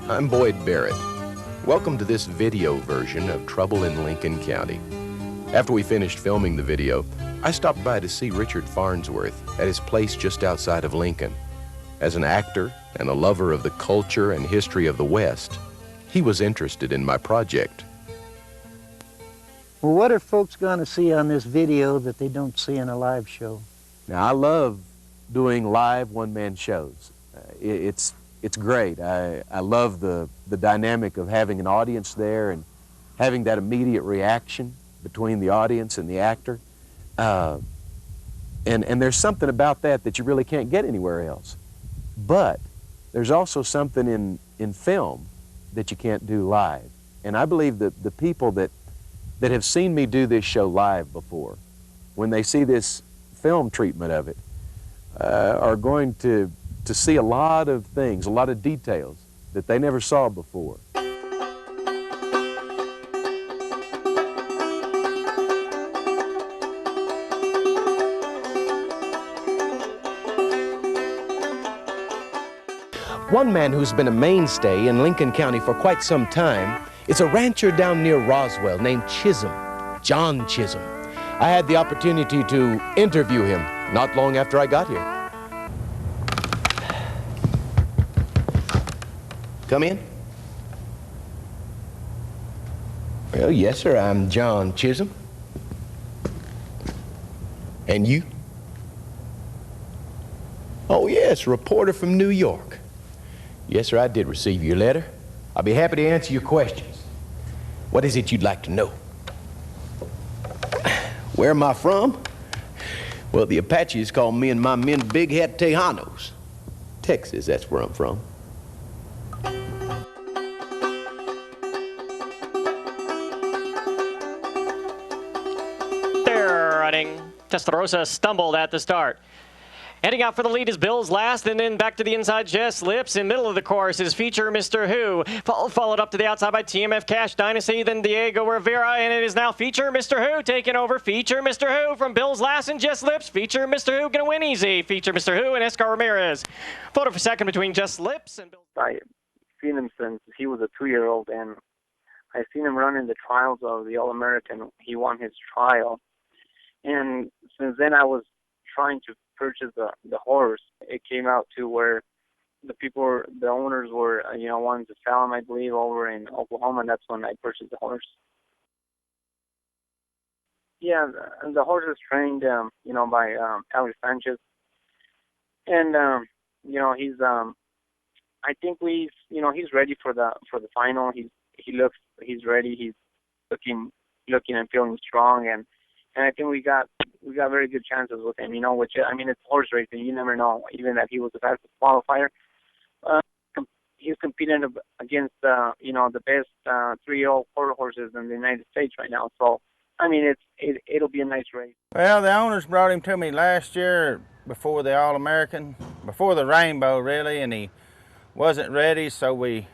I'm Boyd Barrett. Welcome to this video version of Trouble in Lincoln County. After we finished filming the video, I stopped by to see Richard Farnsworth at his place just outside of Lincoln. As an actor and a lover of the culture and history of the West, he was interested in my project. Well, what are folks going to see on this video that they don't see in a live show? Now, I love doing live one-man shows. It's great. I love the dynamic of having an audience there and having that immediate reaction between the audience and the actor. And there's something about that you really can't get anywhere else. But there's also something in film that you can't do live. And I believe that the people that have seen me do this show live before, when they see this film treatment of it, are going to see a lot of things, a lot of details that they never saw before. One man who's been a mainstay in Lincoln County for quite some time is a rancher down near Roswell named Chisholm, John Chisholm. I had the opportunity to interview him not long after I got here. Come in. Well, yes, sir, I'm John Chisholm. And you? Oh, yes, reporter from New York. Yes, sir, I did receive your letter. I'll be happy to answer your questions. What is it you'd like to know? Where am I from? Well, the Apaches call me and my men Big Hat Tejanos. Texas, that's where I'm from. They're running. Testarossa stumbled at the start. Heading out for the lead is Bill's Last, and then back to the inside, Jess Lips. In middle of the course is Feature Mr. Who. Followed up to the outside by TMF Cash Dynasty, then Diego Rivera, and it is now Feature Mr. Who taking over. Feature Mr. Who from Bill's Last and Jess Lips. Feature Mr. Who gonna win easy. Feature Mr. Who and Escar Ramirez. Photo for second between Jess Lips and Bill. I've seen him since he was a 2-year-old, and I've seen him run in the trials of the All-American. He won his trial, and since then I was trying to purchase the horse. It came out to where the owners were, wanting to sell him, I believe, over in Oklahoma, and that's when I purchased the horse. Yeah, the horse is trained, by Alex Sanchez, and he's, I think he's ready for the final. He's ready. He's looking and feeling strong, and I think we got very good chances with him, which, it's horse racing. You never know, even that he was the fastest qualifier. He's competing against, the best 3-year-old quarter horses in the United States right now. So, it'll be a nice race. Well, the owners brought him to me last year before the All-American, before the Rainbow, really, and he wasn't ready, so we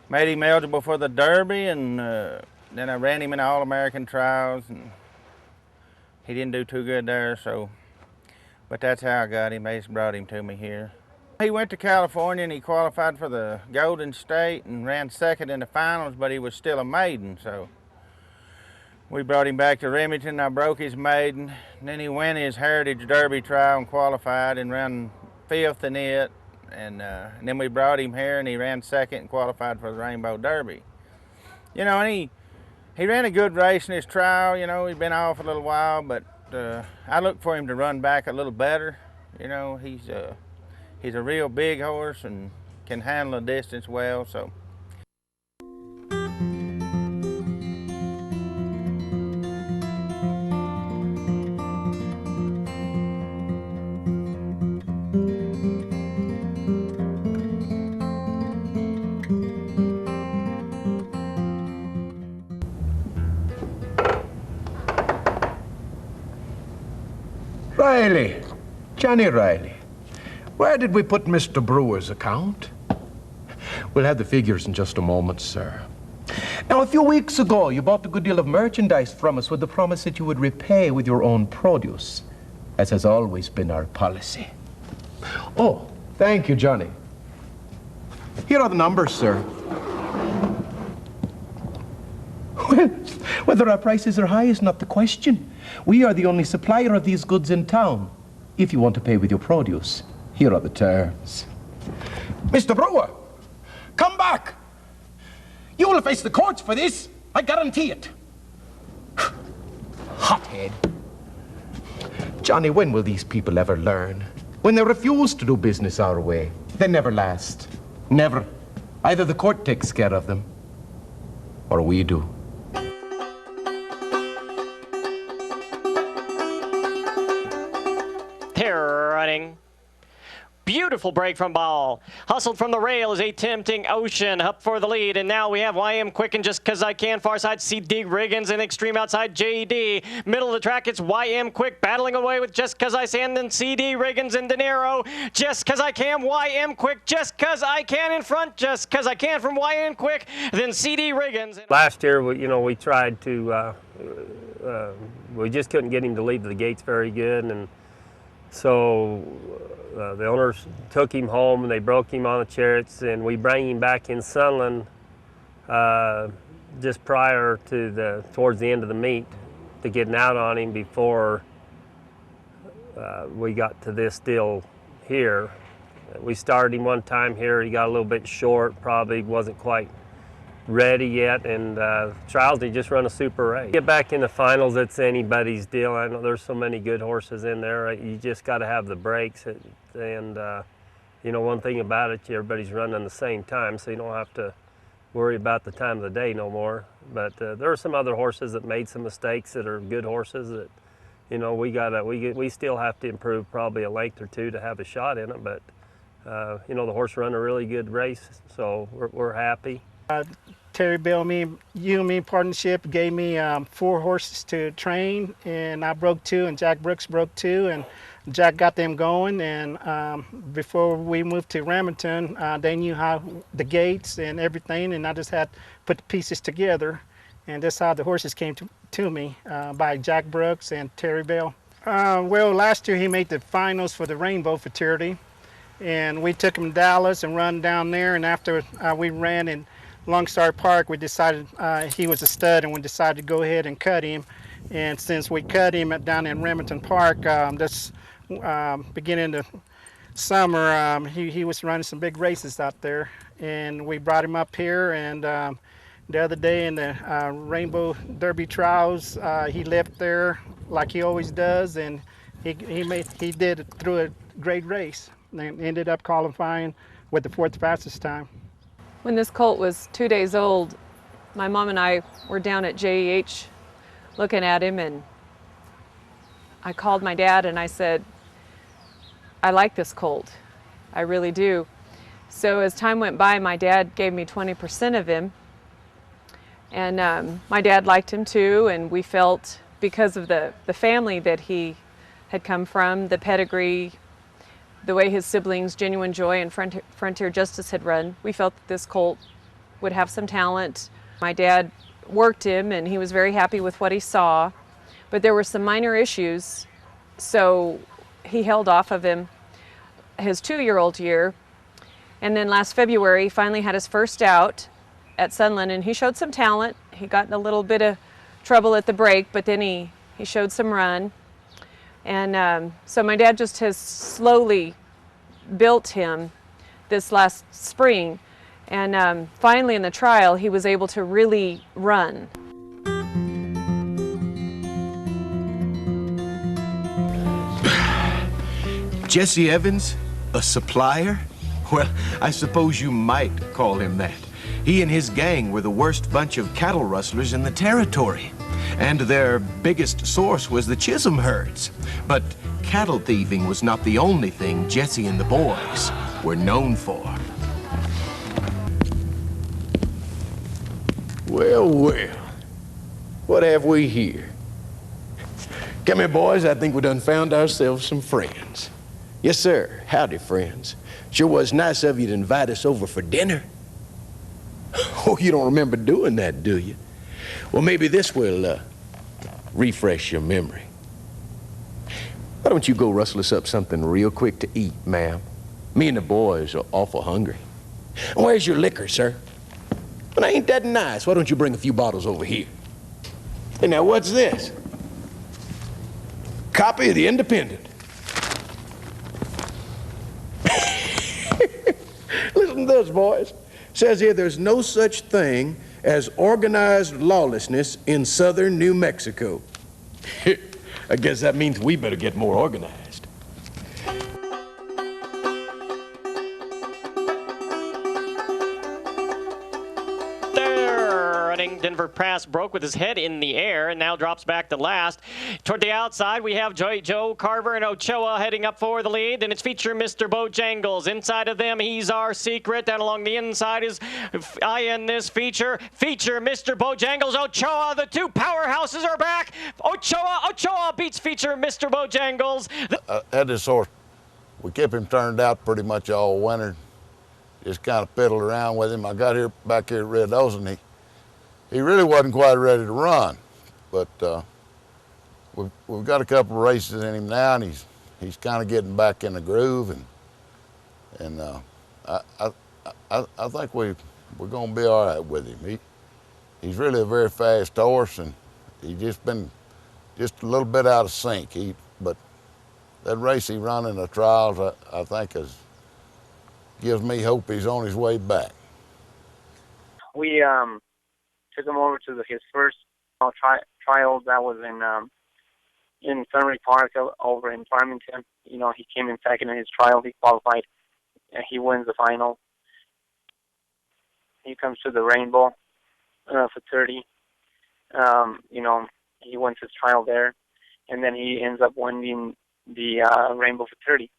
made him eligible for the Derby, and then I ran him in the All-American trials, and he didn't do too good there, but that's how I got him. They just brought him to me here. He went to California and he qualified for the Golden State and ran second in the finals, but he was still a maiden, so we brought him back to Remington. I broke his maiden, and then he went his Heritage Derby trial and qualified and ran 5th in it, and then we brought him here and he ran second and qualified for the Rainbow Derby. And he ran a good race in his trial. He'd been off a little while, but I look for him to run back a little better. He's a real big horse and can handle the distance well, so. Riley, Johnny Riley, where did we put Mr. Brewer's account? We'll have the figures in just a moment, sir. Now, a few weeks ago, you bought a good deal of merchandise from us with the promise that you would repay with your own produce, as has always been our policy. Oh, thank you, Johnny. Here are the numbers, sir. Well, whether our prices are high is not the question. We are the only supplier of these goods in town. If you want to pay with your produce, here are the terms. Mr. Brewer, come back! You will face the courts for this, I guarantee it. Hothead. Johnny, when will these people ever learn? When they refuse to do business our way, they never last. Never. Either the court takes care of them, or we do. They're running. Beautiful break from Ball. Hustled from the rail is a tempting Ocean up for the lead. And now we have YM Quick and Just 'Cause I Can. Far side CD Riggins and extreme outside JD. Middle of the track, it's YM Quick battling away with Just 'Cause I Can. Then CD Riggins and De Niro. Just 'Cause I Can, YM Quick. Just 'Cause I Can in front. Just 'Cause I Can from YM Quick. Then CD Riggins. Last year, we tried to, we just couldn't get him to leave the gates very good. And so the owners took him home and they broke him on the chariots, and we bring him back in Sunland just prior to towards the end of the meet to getting out on him before we got to this deal here. We started him one time here, he got a little bit short, probably wasn't quite ready yet, and trials he just run a super race. Get back in the finals, it's anybody's deal. I know there's so many good horses in there. You just got to have the breaks, and you know, one thing about it, everybody's running the same time, so you don't have to worry about the time of the day no more. But there are some other horses that made some mistakes that are good horses that, you know, we still have to improve probably a length or two to have a shot in it. But you know, the horse run a really good race, so we're happy. Terry Bell, you and me partnership gave me 4 horses to train, and I broke 2, and Jack Brooks broke 2, and Jack got them going. And before we moved to Remington, they knew how the gates and everything, and I just had to put the pieces together, and that's how the horses came to me by Jack Brooks and Terry Bell. Well, last year he made the finals for the Rainbow Fraternity, and we took him to Dallas and run down there, and after we ran in Longstar Park, we decided he was a stud, and we decided to go ahead and cut him. And since we cut him down in Remington Park, this beginning of summer, he was running some big races out there, and we brought him up here. And the other day in the Rainbow Derby trials, he left there like he always does, and he did through a great race and ended up qualifying with the 4th fastest time. When this colt was 2 days old, my mom and I were down at JEH looking at him, and I called my dad and I said, I like this colt, I really do. So as time went by, my dad gave me 20% of him, and my dad liked him too, and we felt, because of the family that he had come from, the pedigree, the way his siblings, Genuine Joy and Frontier Justice, had run, we felt that this colt would have some talent. My dad worked him, and he was very happy with what he saw, but there were some minor issues, so he held off of him his 2-year-old year. And then last February, he finally had his first out at Sunland, and he showed some talent. He got in a little bit of trouble at the break, but then he showed some run. And so my dad just has slowly built him this last spring. And finally in the trial, he was able to really run. Jesse Evans, a supplier? Well, I suppose you might call him that. He and his gang were the worst bunch of cattle rustlers in the territory. And their biggest source was the Chisholm herds. But cattle thieving was not the only thing Jesse and the boys were known for. Well, well, what have we here? Come here, boys, I think we done found ourselves some friends. Yes, sir, howdy, friends. Sure was nice of you to invite us over for dinner. Oh, you don't remember doing that, do you? Well, maybe this will refresh your memory. Why don't you go rustle us up something real quick to eat, ma'am? Me and the boys are awful hungry. Where's your liquor, sir? Well, ain't that nice? Why don't you bring a few bottles over here? Hey, now, what's this? Copy of the Independent. Listen to this, boys. Says here there's no such thing as organized lawlessness in southern New Mexico. I guess that means we better get more organized. Denver Pass broke with his head in the air and now drops back to last. Toward the outside, we have Joe Carver and Ochoa heading up for the lead, and it's feature Mr. Bojangles. Inside of them, he's our secret. Down along the inside is in this feature Mr. Bojangles. Ochoa, the two powerhouses are back. Ochoa beats feature Mr. Bojangles. Had this horse, we kept him turned out pretty much all winter. Just kind of fiddled around with him. I got back here at Red Ocean. He really wasn't quite ready to run, but we've got a couple of races in him now, and he's kind of getting back in the groove, and I think we're going to be all right with him. He's really a very fast horse, and he's just been just a little bit out of sync. But that race he run in the trials, I think, gives me hope he's on his way back. We took him over to his first trial that was in Sunray Park over in Farmington. You know, he came in second in his trial. He qualified, and he wins the final. He comes to the Rainbow for 30. You know, he wins his trial there, and then he ends up winning the Rainbow for 30.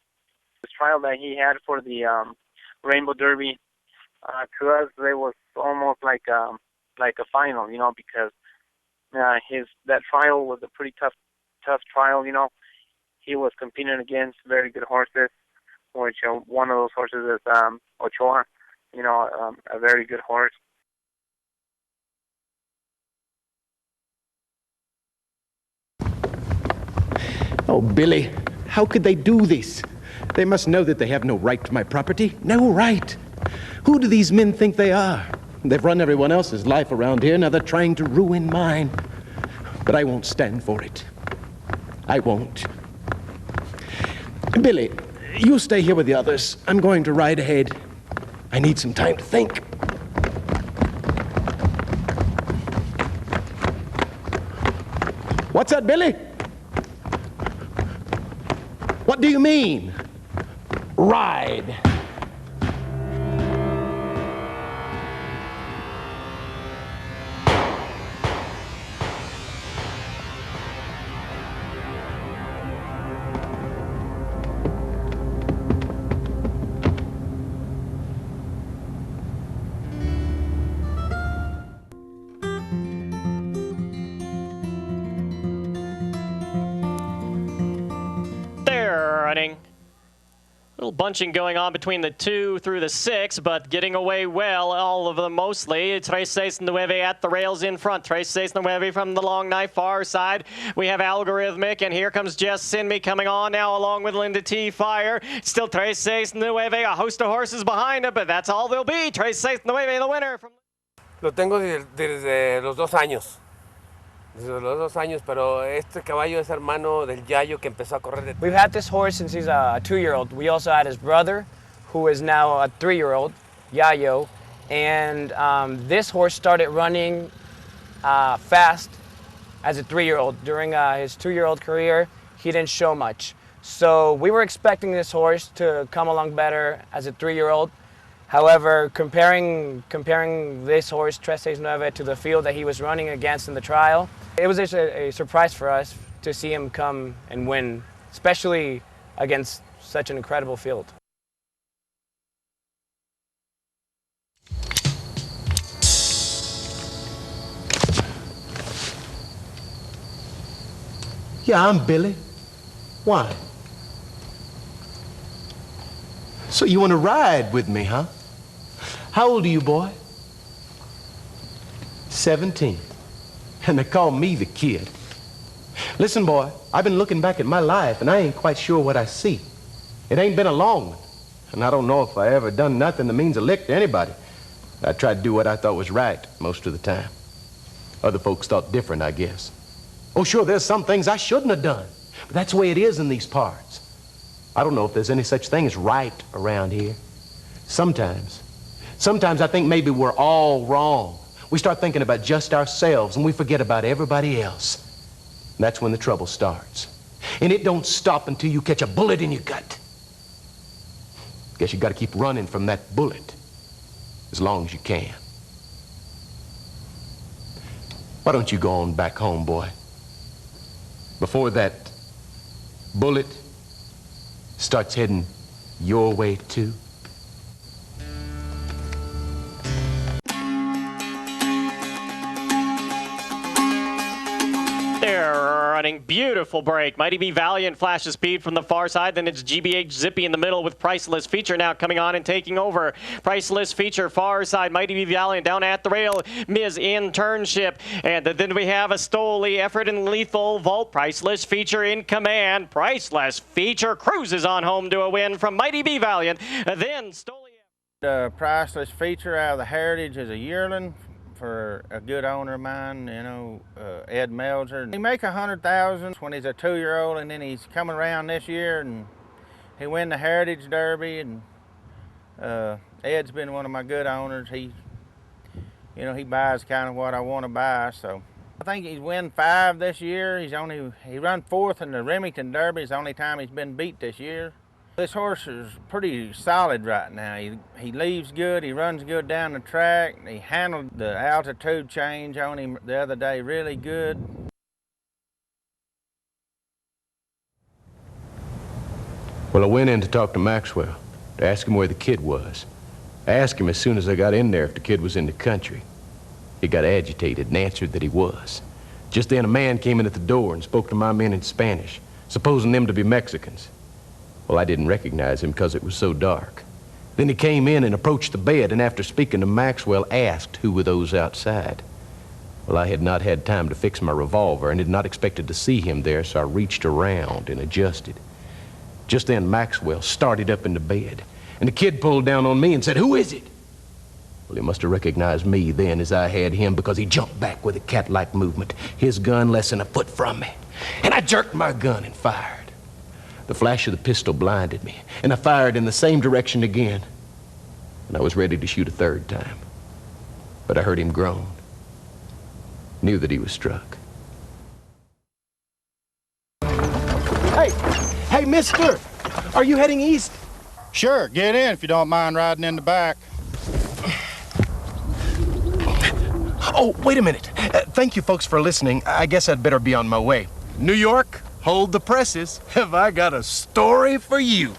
This trial that he had for the Rainbow Derby, to us, it was almost like a final, you know, because that trial was a pretty tough trial, you know. He was competing against very good horses, which one of those horses is Ochoa, you know, a very good horse. Oh, Billy, how could they do this? They must know that they have no right to my property. No right. Who do these men think they are? They've run everyone else's life around here. Now they're trying to ruin mine. But I won't stand for it. I won't. Billy, you stay here with the others. I'm going to ride ahead. I need some time to think. What's that, Billy? What do you mean? Ride. Little bunching going on between the 2 through the 6, but getting away well, all of them mostly. 369 at the rails in front. 369 from the long knife far side. We have Algorithmic, and here comes Jess Sinme coming on now along with Linda T. Fire. Still 369, a host of horses behind it, but that's all they'll be. 369, the winner. Lo tengo desde los 2 años. Desde los 2 años, pero este caballo es hermano del Yayo que empezó a correr. We've had this horse since he's a 2-year-old. We also had his brother, who is now a 3-year-old, Yayo. And this horse started running fast as a 3-year-old. During his 2-year-old career, he didn't show much. So we were expecting this horse to come along better as a 3-year-old. However, comparing this horse, 369, to the field that he was running against in the trial, it was a surprise for us to see him come and win, especially against such an incredible field. Yeah, I'm Billy. Why? So you want to ride with me, huh? How old are you, boy? 17. And they call me the kid. Listen, boy, I've been looking back at my life, and I ain't quite sure what I see. It ain't been a long one. And I don't know if I ever done nothing that means a lick to anybody. I tried to do what I thought was right most of the time. Other folks thought different, I guess. Oh, sure, there's some things I shouldn't have done. But that's the way it is in these parts. I don't know if there's any such thing as right around here. Sometimes I think maybe we're all wrong. We start thinking about just ourselves and we forget about everybody else. And that's when the trouble starts. And it don't stop until you catch a bullet in your gut. Guess you gotta keep running from that bullet as long as you can. Why don't you go on back home, boy? Before that bullet starts heading your way too. They're running. Beautiful break. Mighty B Valiant flashes speed from the far side. Then it's GBH Zippy in the middle with Priceless Feature now coming on and taking over. Priceless Feature far side. Mighty B Valiant down at the rail. Ms. Internship. And then we have a Stoli effort and Lethal Vault. Priceless Feature in command. Priceless Feature cruises on home to a win from Mighty B Valiant. Then Stoli. The Priceless Feature out of the Heritage is a yearling for a good owner of mine, you know, Ed Melzer. He make $100,000 when he's a 2-year-old, and then he's coming around this year and he win the Heritage Derby, and Ed's been one of my good owners. He, you know, he buys kind of what I want to buy, so. I think he's win 5 this year. He run 4th in the Remington Derby. It's the only time he's been beat this year. This horse is pretty solid right now. He leaves good, he runs good down the track. He handled the altitude change on him the other day really good. Well, I went in to talk to Maxwell, to ask him where the kid was. I asked him as soon as I got in there if the kid was in the country. He got agitated and answered that he was. Just then a man came in at the door and spoke to my men in Spanish, supposing them to be Mexicans. Well, I didn't recognize him because it was so dark. Then he came in and approached the bed, and after speaking to Maxwell, asked who were those outside. Well, I had not had time to fix my revolver and had not expected to see him there, so I reached around and adjusted. Just then, Maxwell started up in the bed, and the kid pulled down on me and said, "Who is it?" Well, he must have recognized me then as I had him, because he jumped back with a cat-like movement, his gun less than a foot from me. And I jerked my gun and fired. The flash of the pistol blinded me, and I fired in the same direction again. And I was ready to shoot a 3rd time. But I heard him groan. Knew that he was struck. Hey, mister! Are you heading east? Sure, get in if you don't mind riding in the back. Oh, wait a minute. Thank you folks for listening. I guess I'd better be on my way. New York, hold the presses. Have I got a story for you?